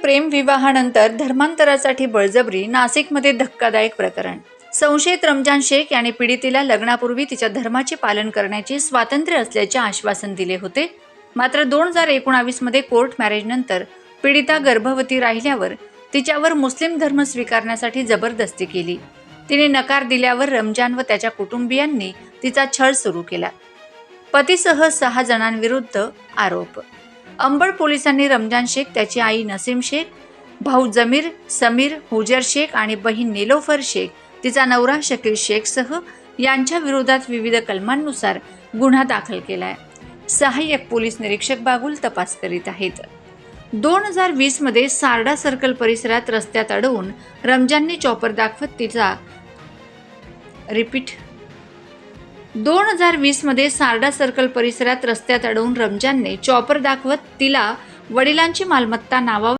प्रेमविवाहानंतर धर्मांतरासाठी बळजबरी, नाशिकमध्ये धक्कादायक प्रकरण। संशयित रमजान शेख याने पीडितेला लग्नापूर्वी तिच्या धर्माचे पालन करण्याचे स्वातंत्र्य असल्याचे आश्वासन दिले होते। मात्र 2019 मध्ये कोर्ट मॅरेजनंतर पीडिता गर्भवती राहिल्यावर तिच्यावर मुस्लिम धर्म स्वीकारण्यासाठी जबरदस्ती केली। तिने नकार दिल्यावर रमजान व त्याच्या कुटुंबियांनी तिचा छळ सुरू केला। पतीसह 6 जणांविरुद्ध आरोप। अंबड पोलिसांनी रमजान शेख, त्याची आई नसीम शेख, भाऊ जमीर, समीर, हुजर शेख आणि बहीण निलोफर शेख, तिचा नवरा शकील शेखसह यांच्या विरोधात विविध कलमांनुसार गुन्हा दाखल केलाय। सहाय्यक पोलीस निरीक्षक बागुल तपास करीत आहेत। 2020 मध्ये सारडा सर्कल परिसरात रस्त्यात अडवून रमजानने चॉपर दाखवत तिचा 2020 मध्ये सारडा सर्कल परिसरात रस्त्यात अडवून रमजानने चॉपर दाखवत तिला वडिलांची मालमत्ता नावावर